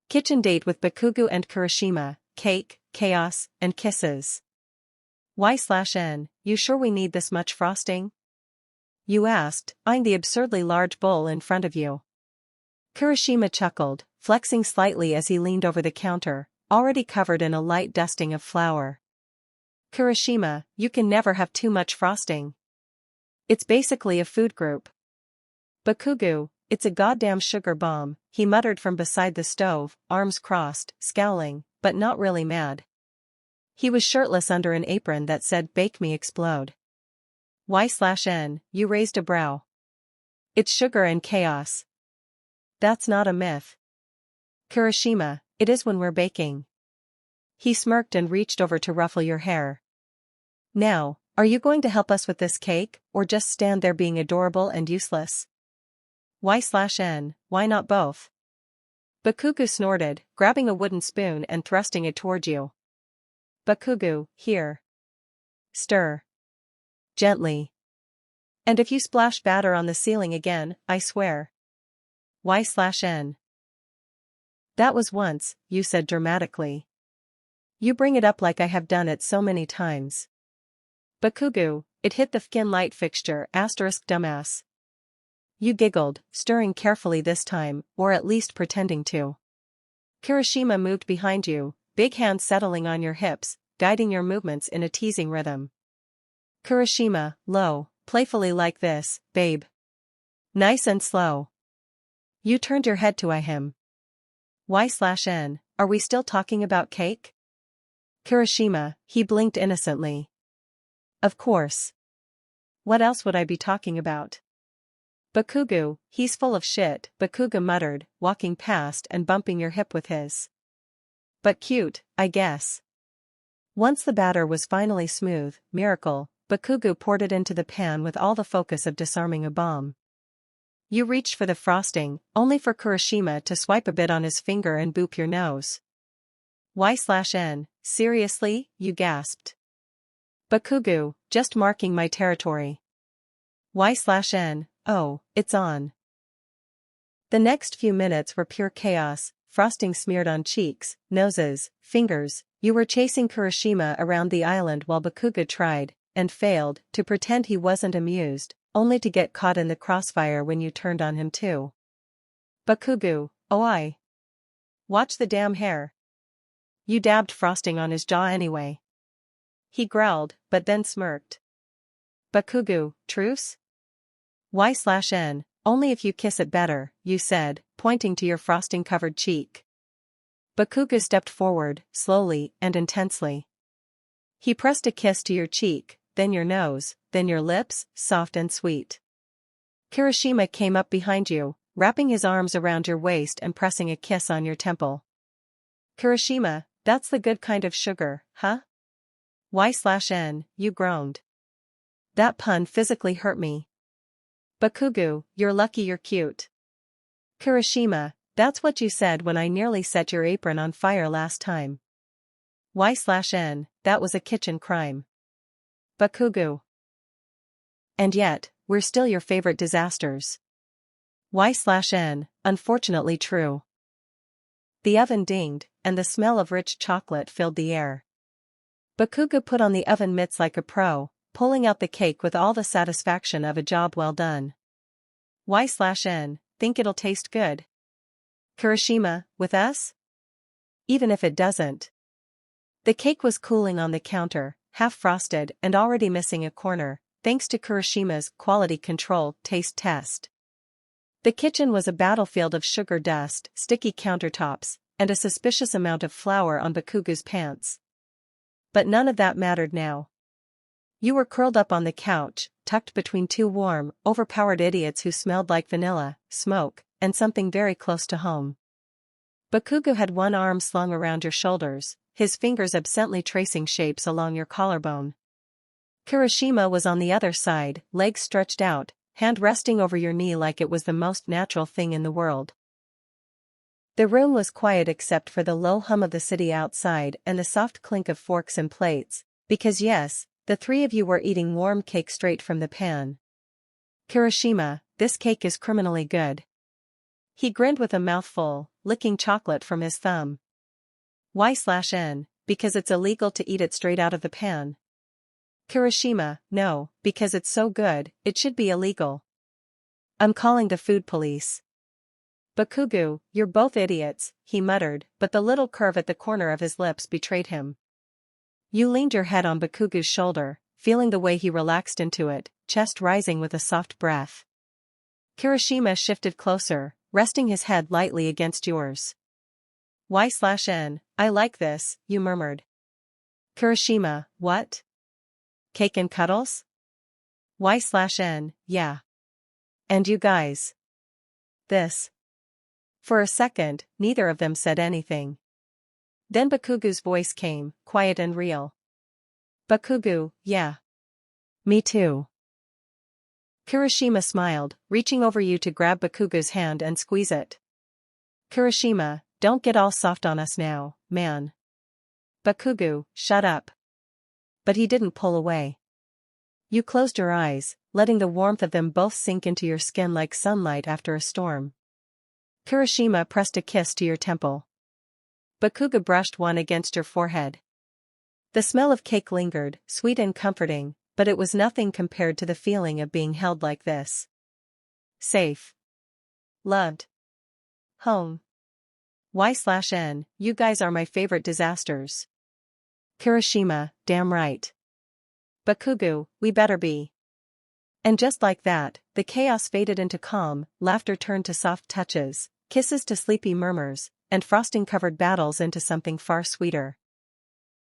Kitchen date with bakugou and kirishima, cake, chaos, and kisses. Y/N, you sure we need this much frosting? You asked, eyeing the absurdly large bowl in front of you. Kirishima chuckled, flexing slightly as he leaned over the counter, already covered in a light dusting of flour. Kirishima, you can never have too much frosting. It's basically a food group. Bakugou, it's a goddamn sugar bomb, he muttered from beside the stove, arms crossed, scowling, but not really mad. He was shirtless under an apron that said "Bake me explode." Y/N, you raised a brow. It's sugar and chaos. That's not a myth. Kirishima, it is when we're baking. He smirked and reached over to ruffle your hair. Now, are you going to help us with this cake, or just stand there being adorable and useless? Y/N, why not both? Bakugou snorted, grabbing a wooden spoon and thrusting it toward you. Bakugou, here. Stir. Gently. And if you splash batter on the ceiling again, I swear. Y/N. That was once, you said dramatically. You bring it up like I have done it so many times. Bakugou, it hit the fkin light fixture, *dumbass. You giggled, stirring carefully this time, or at least pretending to. Kirishima moved behind you, big hands settling on your hips, guiding your movements in a teasing rhythm. Kirishima, low, playfully like this, babe. Nice and slow. You turned your head to eye him. Y/N, are we still talking about cake? Kirishima, he blinked innocently. Of course. What else would I be talking about? Bakugou, he's full of shit, Bakugou muttered, walking past and bumping your hip with his. But cute, I guess. Once the batter was finally smooth, miracle, Bakugou poured it into the pan with all the focus of disarming a bomb. You reached for the frosting, only for Kirishima to swipe a bit on his finger and boop your nose. Y/N, seriously, you gasped. Bakugou, just marking my territory. Y/N, oh, it's on. The next few minutes were pure chaos, frosting smeared on cheeks, noses, fingers. You were chasing Kirishima around the island while Bakugou tried, and failed, to pretend he wasn't amused, only to get caught in the crossfire when you turned on him too. Bakugou, oh I. Watch the damn hair. You dabbed frosting on his jaw anyway. He growled, but then smirked. Bakugou, truce? Y/N, only if you kiss it better, you said, pointing to your frosting-covered cheek. Bakugou stepped forward, slowly and intensely. He pressed a kiss to your cheek, then your nose, then your lips, soft and sweet. Kirishima came up behind you, wrapping his arms around your waist and pressing a kiss on your temple. Kirishima, that's the good kind of sugar, huh? Y/N, you groaned. That pun physically hurt me. Bakugou, you're lucky you're cute. Kirishima, that's what you said when I nearly set your apron on fire last time. Y/N, that was a kitchen crime. Bakugou. And yet, we're still your favorite disasters. Y/N, unfortunately true. The oven dinged, and the smell of rich chocolate filled the air. Bakugou put on the oven mitts like a pro, pulling out the cake with all the satisfaction of a job well done. Y/N, think it'll taste good? Kirishima, with us? Even if it doesn't. The cake was cooling on the counter, half frosted and already missing a corner, thanks to Kirishima's quality control taste test. The kitchen was a battlefield of sugar dust, sticky countertops, and a suspicious amount of flour on Bakugou's pants. But none of that mattered now. You were curled up on the couch, tucked between two warm, overpowered idiots who smelled like vanilla, smoke, and something very close to home. Bakugou had one arm slung around your shoulders, his fingers absently tracing shapes along your collarbone. Kirishima was on the other side, legs stretched out, hand resting over your knee like it was the most natural thing in the world. The room was quiet except for the low hum of the city outside and the soft clink of forks and plates, because yes, the three of you were eating warm cake straight from the pan. Kirishima, this cake is criminally good. He grinned with a mouthful, licking chocolate from his thumb. Y/N, because it's illegal to eat it straight out of the pan. Kirishima, no, because it's so good, it should be illegal. I'm calling the food police. Bakugou, you're both idiots, he muttered, but the little curve at the corner of his lips betrayed him. You leaned your head on Bakugou's shoulder, feeling the way he relaxed into it, chest rising with a soft breath. Kirishima shifted closer, resting his head lightly against yours. Y/N, I like this, you murmured. Kirishima, what? Cake and cuddles? Y/N, yeah. And you guys? This. For a second, neither of them said anything. Then Bakugou's voice came, quiet and real. Bakugou, yeah. Me too. Kirishima smiled, reaching over you to grab Bakugou's hand and squeeze it. Kirishima, don't get all soft on us now, man. Bakugou, shut up. But he didn't pull away. You closed your eyes, letting the warmth of them both sink into your skin like sunlight after a storm. Kirishima pressed a kiss to your temple. Bakugou brushed one against your forehead. The smell of cake lingered, sweet and comforting, but it was nothing compared to the feeling of being held like this. Safe. Loved. Home. Y/N, you guys are my favorite disasters. Kirishima, damn right. Bakugou, we better be. And just like that, the chaos faded into calm, laughter turned to soft touches, kisses to sleepy murmurs, and frosting-covered battles into something far sweeter.